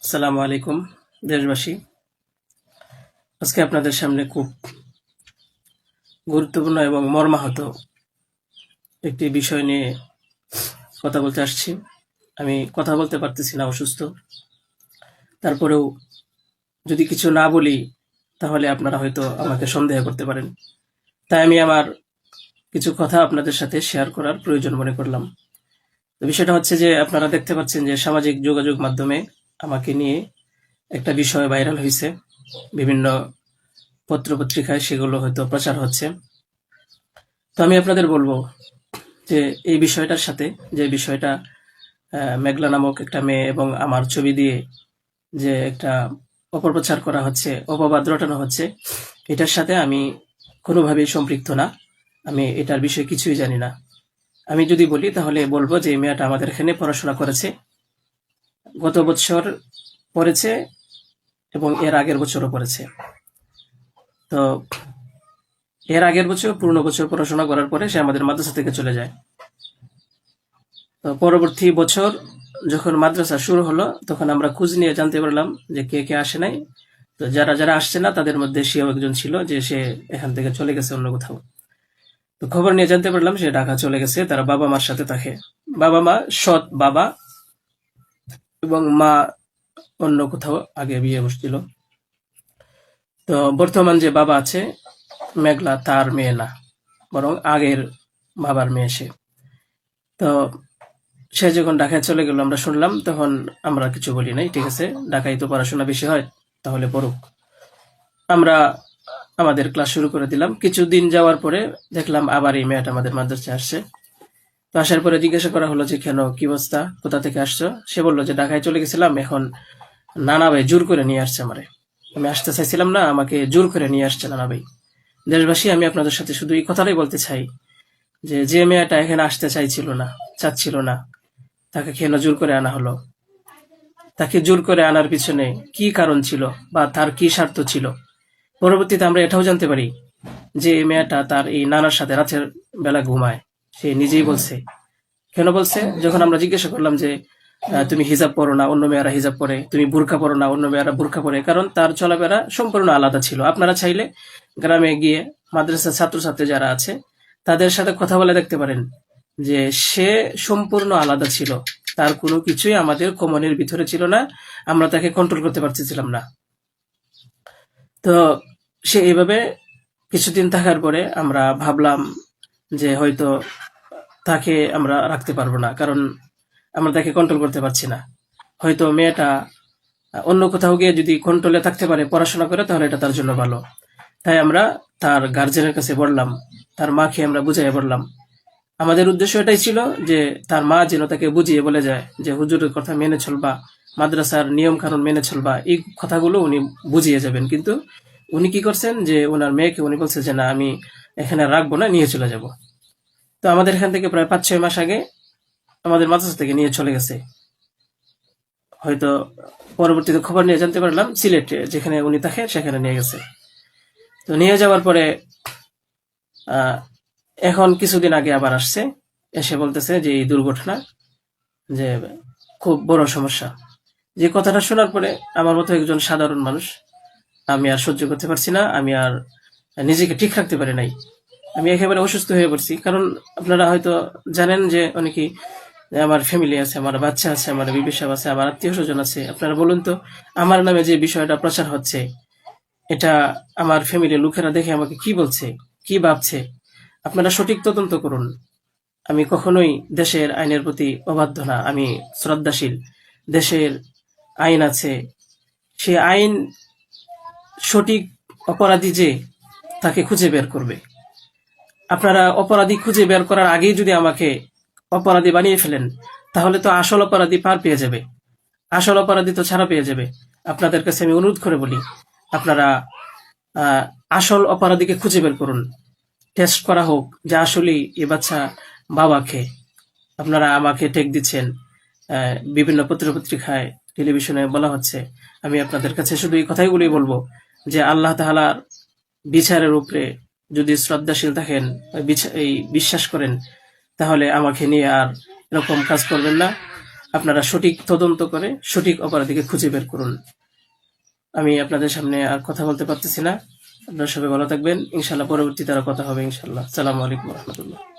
আসসালামু আলাইকুম দেশবাসী। আজকে আপনাদের সামনে খুব গুরুত্বপূর্ণ এবং মর্মাহত একটি বিষয় নিয়ে কথা বলতে আসছি। আমি কথা বলতে পারতেছি না, অসুস্থ। তারপরেও যদি কিছু না বলি তাহলে আপনারা হয়তো আমাকে সন্দেহ করতে পারেন। তাই আমি আমার কিছু কথা আপনাদের সাথে শেয়ার করার প্রয়োজন মনে করলাম। তো বিষয়টা হচ্ছে যে আপনারা দেখতে পাচ্ছেন যে সামাজিক যোগাযোগ মাধ্যমে আমাকে নিয়ে একটা বিষয় ভাইরাল হয়েছে। বিভিন্ন পত্র-পত্রিকায় সেগুলো হয়তো প্রচার হচ্ছে। তো আমি আপনাদের বলবো যে এই বিষয়টার সাথে, যে বিষয়টা মেঘলা নামক একটা মেয়ে এবং আমার ছবি দিয়ে যে একটা অপপ্রচার করা হচ্ছে, অপবাদ রটানো হচ্ছে, এটার সাথে আমি কোনোভাবেই সম্পৃক্ত না। আমি এটার বিষয়ে কিছুই জানি না। আমি যদি বলি তাহলে বলবো যে এই মেয়েটা আমাদের এখানে পড়াশোনা করেছে, গত বছর পড়েছে এবং এর আগের বছরও পড়েছে। তো এর আগের বছর পূর্ণ বছর পড়াশোনা করার পরে সে আমাদের মাদ্রাসা থেকে চলে যায়। তো পরবর্তী বছর যখন মাদ্রাসা শুরু হলো তখন আমরা খোঁজ নিয়ে জানতে পারলাম যে কে কে আসে নাই। তো যারা যারা আসছে না তাদের মধ্যে সেও একজন ছিল, যে সে এখান থেকে চলে গেছে অন্য কোথাও। তো খবর নিয়ে জানতে পারলাম সে ঢাকা চলে গেছে, তারা বাবা মার সাথে থাকে। বাবা মা সৎ বাবা, এবং মা অন্য কোথাও আগে বিয়ে বসছিল। তো বর্তমান যে বাবা আছে মেঘলা, তার মেয়ে না, বরং আগের বাবার মেয়ে সে। তো সে যখন ঢাকায় চলে গেল আমরা শুনলাম, তখন আমরা কিছু বলি নাই, ঠিক আছে, ঢাকায় তো পড়াশোনা বেশি হয়, তাহলে পড়ুক। আমরা আমাদের ক্লাস শুরু করে দিলাম। কিছুদিন যাওয়ার পরে দেখলাম আবার এই মেয়েটা আমাদের মাদ্রাসায় আসছে। তো আসার পরে জিজ্ঞাসা করা হলো যে কেন, কি অবস্থা, কোথা থেকে আসছো? সে বললো যে ঢাকায় চলে গেছিলাম, এখন নানা ভাই জোর করে নিয়ে আসছে আমারে। আমি আসতে চাইছিলাম না, আমাকে জোর করে নিয়ে আসছে নানা ভাই। দেশবাসী, আমি আপনাদের সাথে শুধু এই কথাটাই বলতে চাই যে যে মেয়েটা এখানে আসতে চাইছিল না, চাচ্ছিল না, তাকে কেন জোর করে আনা হলো? তাকে জোর করে আনার পিছনে কি কারণ ছিল বা তার কি স্বার্থ ছিল? পরবর্তীতে আমরা এটাও জানতে পারি যে এই মেয়েটা তার এই নানার সাথে রাতের বেলা ঘুমায়। সে নিজেই বলছে। কেন বলছে? যখন আমরা জিজ্ঞাসা করলাম যে তুমি হিজাব পরো না, অন্য মেয়েরা হিজাব পরে, তুমি বুরকা পরো না, অন্য মেয়েরা বুরকা পরে, কারণ তার চলাফেরা সম্পূর্ণ আলাদা ছিল। আপনারা চাইলে গ্রামে গিয়ে মাদ্রাসার ছাত্রছাত্রী যারা আছে তাদের সাথে কথা বলে দেখতে পারেন যে সে সম্পূর্ণ আলাদা ছিল। তার কোনো কিছুই আমাদের কমনের ভিতরে ছিল না, আমরা তাকে কন্ট্রোল করতে পারতেছিলাম না। তো সে এইভাবে কিছুদিন থাকার পরে আমরা ভাবলাম যে হয়তো তাকে আমরা রাখতে পারবো না, কারণ আমরা তাকে কন্ট্রোল করতে পারছি না। হয়তো মেয়েটা অন্য কোথাও গিয়ে যদি কন্ট্রোলে থাকতে পারে, পড়াশোনা করে, তাহলে এটা তার জন্য ভালো। তাই আমরা তার গার্জেনের কাছে বললাম, তার মাকে আমরা বুঝাইয়া বললাম। আমাদের উদ্দেশ্য এটাই ছিল যে তার মা যেন তাকে বুঝিয়ে বলে যায় যে হুজুরের কথা মেনে চলবা, মাদ্রাসার নিয়ম কানুন মেনে চলবা, এই কথাগুলো উনি বুঝিয়ে যাবেন। কিন্তু উনি কি করছেন যে ওনার মেয়েকে উনি বলছে যে না, আমি এখানে রাখবো না, নিয়ে চলে যাব। তো আমাদের এখান থেকে প্রায় ৫-৬ মাস আগে আমাদের মাদ্রাসা থেকে নিয়ে চলে গেছে। হয়তো পরবর্তীতে খবর নিয়ে জানতে পারলাম সিলেটে যেখানে উনি থাকে সেখানে নিয়ে গেছে। তো নিয়ে যাওয়ার পরে আহ, এখন কিছুদিন আগে আবার আসছে, এসে বলতেছে যে এই দুর্ঘটনা, যে খুব বড় সমস্যা। যে কথাটা শোনার পরে আমার মতো একজন সাধারণ মানুষ, আমি আর সহ্য করতে পারছি না, আমি আর নিজেকে ঠিক রাখতে পারি নাই। আমি একেবারে অসুস্থ হয়ে পড়ছি। কারণ আপনারা হয়তো জানেন যে অনেকেই, আমার ফ্যামিলি আছে, আমার বাচ্চা আছে, আমার বিবি সাহেব আছে, আমার আত্মীয় স্বজন আছে। আপনারা বলুন তো, আমার নামে যে বিষয়টা প্রচার হচ্ছে, এটা আমার ফ্যামিলির লোকেরা দেখে আমাকে কি বলছে, কি ভাবছে? আপনারা সঠিক তদন্ত করুন। আমি কখনোই দেশের আইনের প্রতি অবাধ্য না, আমি শ্রদ্ধাশীল। দেশের আইন আছে, সে আইন সঠিক অপরাধী যে, তাকে খুঁজে বের করবে। আপনারা অপরাধী খুঁজে বের করার আগেই যদি আমাকে অপরাধী বানিয়ে ফেলেন, তাহলে তো আসল অপরাধী পার পেয়ে যাবে, আসল অপরাধী তো ছাড়া পেয়ে যাবে। আপনাদের কাছে আমি অনুরোধ করে বলি, আপনারা আহ, আসল অপরাধীকে খুঁজে বের করুন। টেস্ট করা হোক যে আসলেই এ বাচ্চা বাবাকে। আপনারা আমাকে টেক দিচ্ছেন, বিভিন্ন পত্রপত্রিকায়, টেলিভিশনে বলা হচ্ছে। আমি আপনাদের কাছে শুধু এই কথাইগুলোই বলবো যে আল্লাহ তাআলার বিচারের উপরে যদি শ্রদ্ধাশীল থাকেন, এই বিশ্বাস করেন, তাহলে আমাকে নিয়ে আর এরকম কাজ করবেন না। আপনারা সঠিক তদন্ত করে সঠিক অপরাধীকে খুঁজে বের করুন। আমি আপনাদের সামনে আর কথা বলতে পারতেছি না। আপনারা সবাই ভালো থাকবেন। ইনশাল্লাহ পরবর্তীতে আরো কথা হবে ইনশাল্লাহ। আসসালামু আলাইকুম রহমতুল্লাহ।